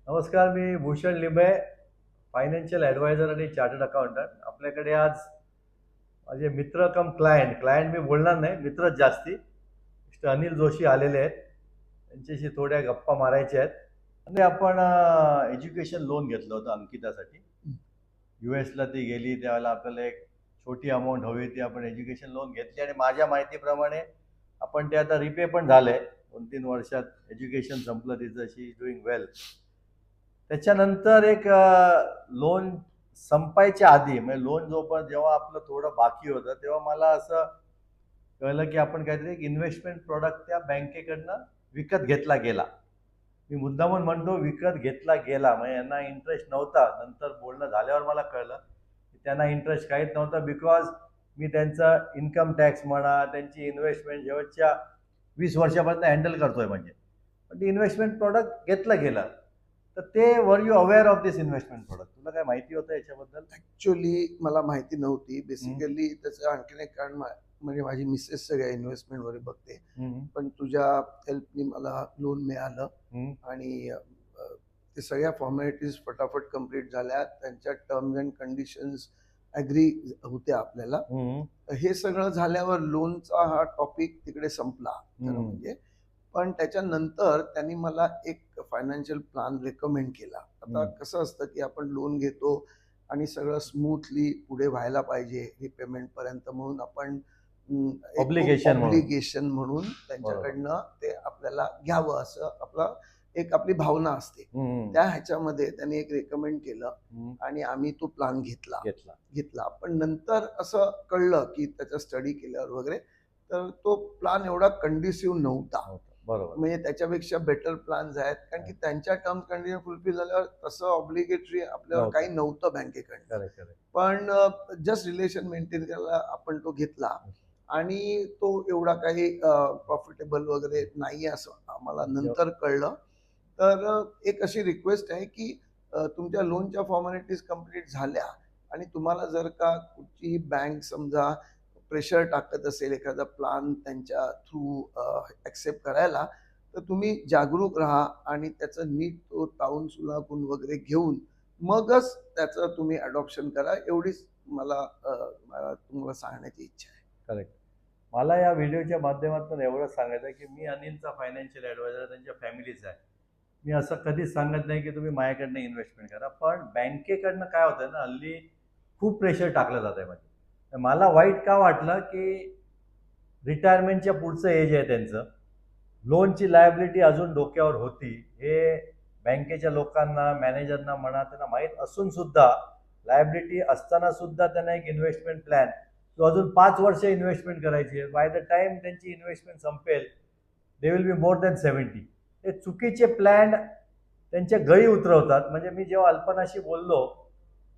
नमस्कार, मी Bhushan लिंबे, financial adviser आणि chartered accountant. आपल्याकडे आज माझे मित्र कम क्लायंट क्लायंट मी बोलणार नाही, मित्रच जास्ती मिस्टर अनिल जोशी आलेले आहेत. त्यांच्याशी थोड्या गप्पा मारायच्या आहेत. आणि आपण एज्युकेशन लोन घेतलं होतं अंकितासाठी. US ला ती गेली त्यावेळेला आपल्याला एक छोटी अमाऊंट हवी होती. आपण एज्युकेशन लोन घेतली आणि माझ्या माहितीप्रमाणे आपण ते आता रिपे पण झाले. 2-3 वर्षात एज्युकेशन संपलं तिचं. शी इज डुईंग वेल. त्याच्यानंतर एक लोन संपायच्या आधी म्हणजे लोन जोपर्यंत जेव्हा आपलं थोडं बाकी होतं तेव्हा मला असं कळलं की आपण काहीतरी एक इन्व्हेस्टमेंट प्रोडक्ट त्या बँकेकडनं विकत घेतला गेला. मी मुद्दामून म्हणतो विकत घेतला गेला, म्हणजे यांना इंटरेस्ट नव्हता. नंतर बोलणं झाल्यावर मला कळलं की त्यांना इंटरेस्ट काहीच नव्हता, बिकॉज मी त्यांचा इन्कम टॅक्स म्हणा, त्यांची इन्व्हेस्टमेंट शेवटच्या 20 वर्षापासून हँडल करतोय. म्हणजे पण ती इन्व्हेस्टमेंट प्रोडक्ट घेतलं गेलं. तर ते were you aware of this investment product? तुला काय माहिती होतं याच्याबद्दल? ऍक्च्युली मला माहिती नव्हती. बेसिकली त्याचं आणखीन एक कारण म्हणजे माझी मिसेस सगळ्या इन्व्हेस्टमेंट वगैरे बघते. पण तुझ्या हेल्पनी मला लोन मिळालं आणि ते सगळ्या फॉर्मॅलिटीज फटाफट कम्प्लीट झाल्या. त्यांच्या टर्म्स अँड कंडिशन्स ॲग्री होत्या आपल्याला. हे सगळं झाल्यावर लोनचा हा टॉपिक तिकडे संपला खरं म्हणजे. पण त्याच्यानंतर त्यांनी मला एक फायनान्शियल प्लॅन रेकमेंड केला. आता कसं असतं की आपण लोन घेतो आणि सगळं स्मूथली पुढे व्हायला पाहिजे रिपेमेंट पर्यंत, म्हणून आपण ऑब्लिगेशन म्हणून त्यांच्याकडनं ते आपल्याला घ्यावं असं आपली भावना असते. त्या ह्याच्यामध्ये त्यांनी एक रेकमेंड केलं आणि आम्ही तो प्लॅन घेतला. पण नंतर असं कळलं की त्याचा स्टडी केल्यावर वगैरे तर तो प्लॅन एवढा कंड्युसिव्ह नव्हता. बरोबर. म्हणजे त्याच्यापेक्षा बेटर प्लॅन्स आहेत, कारण की त्यांच्या टर्म्स कंडिशन फुलफिल झाल्यावर तसं ऑब्लिगेटरी आपल्यावर काही नव्हतं बँकेकडनं. पण जस्ट रिलेशन मेंटेन करायला आपण तो घेतला आणि तो एवढा काही प्रॉफिटेबल वगैरे नाही असं आम्हाला नंतर कळलं. तर एक अशी रिक्वेस्ट आहे की तुमच्या लोनच्या फॉर्मॅलिटीज कम्प्लीट झाल्या आणि तुम्हाला जर का कुठची बँक समजा प्रेशर टाकत असेल एखादा प्लॅन त्यांच्या थ्रू ॲक्सेप्ट करायला, तर तुम्ही जागरूक राहा आणि त्याचं नीट तो ताऊन सुलाखून वगैरे घेऊन मगच त्याचं तुम्ही अडॉप्शन करा. एवढीच मला तुम्हाला सांगण्याची इच्छा आहे. करेक्ट. मला या व्हिडिओच्या माध्यमातून एवढं सांगायचं आहे की मी अनिलचा फायनान्शियल ॲडवायझर, त्यांच्या फॅमिलीचा आहे. मी असं कधीच सांगत नाही की तुम्ही माझ्याकडनं इन्व्हेस्टमेंट करा. पण बँकेकडनं काय होतं ना, हल्ली खूप प्रेशर टाकलं जात आहे. म्हणजे मला वाईट का वाटलं की रिटायरमेंटच्या पुढचं एज आहे त्यांचं, लोनची लायबिलिटी अजून डोक्यावर होती. हे बँकेच्या लोकांना, मॅनेजरना म्हणा, त्यांना माहीत असून सुद्धा, लायबिलिटी असताना सुद्धा त्यांना एक इन्व्हेस्टमेंट प्लॅन तो अजून 5 वर्ष इन्व्हेस्टमेंट करायची आहे. बाय द टाइम त्यांची इन्व्हेस्टमेंट संपेल they will be more than 70. हे चुकीचे प्लॅन त्यांच्या गळी उतरवतात. म्हणजे मी जेव्हा अल्पनाशी बोललो,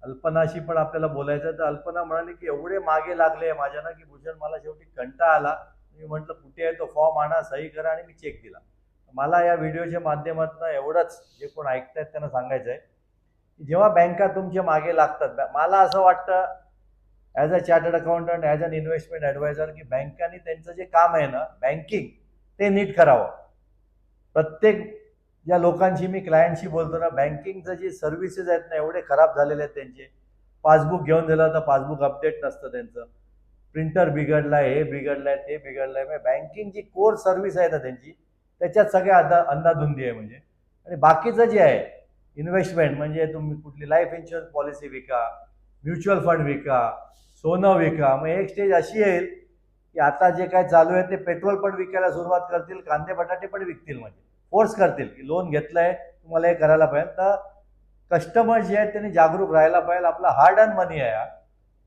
अल्पनाशी पण आपल्याला बोलायचं, तर अल्पना म्हणाली की एवढे मागे लागले माझ्या ना की भूषण मला शेवटी कंटाळा आला. मी म्हटलं कुठे आहे तो फॉर्म, आणा, सही करा, आणि मी चेक दिला. मला या व्हिडिओच्या माध्यमातून एवढंच जे कोण ऐकतायत त्यांना सांगायचं आहे की जेव्हा बँका तुमच्या मागे लागतात, मला असं वाटतं as a chartered accountant, as an investment adviser, की बँकांनी त्यांचं जे काम आहे ना बँकिंग, ते नीट करावं. प्रत्येक ज्या लोकांशी मी क्लायंटशी बोलतो ना, बँकिंगचं जे सर्व्हिसेस आहेत ना एवढे खराब झालेले आहेत त्यांचे. पासबुक घेऊन दिलं तर पासबुक अपडेट नसतं त्यांचं, प्रिंटर बिघडलाय, हे बिघडलंय, ते बिघडलंय. म्हणजे बँकिंग जी कोर सर्व्हिस आहे ना त्यांची, त्याच्यात सगळ्या अंधाधुंदी आहे. म्हणजे आणि बाकीचं जे आहे इन्व्हेस्टमेंट, म्हणजे तुम्ही कुठली लाईफ इन्शुरन्स पॉलिसी विका, म्युच्युअल फंड विका, सोनं विका. मग एक स्टेज अशी येईल की आता जे काय चालू आहे ते पेट्रोल पण विकायला सुरुवात करतील, कांदे बटाटे पण विकतील. म्हणजे फोर्स करतील की लोन घेतलंय तुम्हाला हे करायला पाहिजे. तर कस्टमर जे आहेत त्यांनी जागरूक राहायला पाहिजे. आपला हार्ड अर्न मनी आहे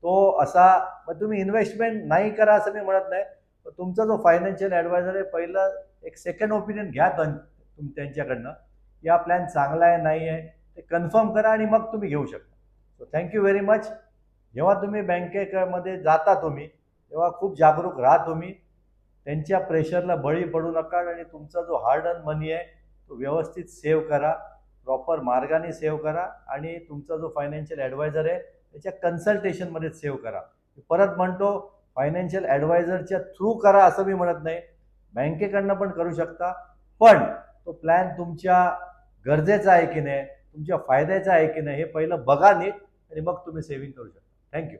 तो असा. मग तुम्ही इन्व्हेस्टमेंट नाही करा असं मी म्हणत नाही, पण तुमचा जो फायनान्शियल ॲडवायझर आहे पहिलं एक सेकंड ओपिनियन घ्या त्यांच्याकडनं. या प्लॅन चांगला आहे नाही आहे ते कन्फर्म करा आणि मग तुम्ही घेऊ शकता. So thank you very much. जेव्हा तुम्ही बँकेमध्ये जाता तुम्ही तेव्हा खूप जागरूक राहा. तुम्ही त्यांच्या प्रेशरला बळी पडू नका आणि तुमचा जो हार्ड अर्न मनी आहे तो व्यवस्थित सेव्ह करा, प्रॉपर मार्गाने सेव्ह करा आणि तुमचा जो फायनान्शियल ॲडवायझर आहे त्याच्या कन्सल्टेशनमध्ये सेव्ह करा. परत म्हणतो, फायनान्शियल ॲडवायझरच्या थ्रू करा असं मी म्हणत नाही, बँकेकडनं पण करू शकता. पण तो प्लॅन तुमच्या गरजेचं आहे की नाही, तुमच्या फायद्याचं आहे की नाही हे पहिलं बघा नीट आणि मग तुम्ही सेव्हिंग करू शकता. थँक्यू.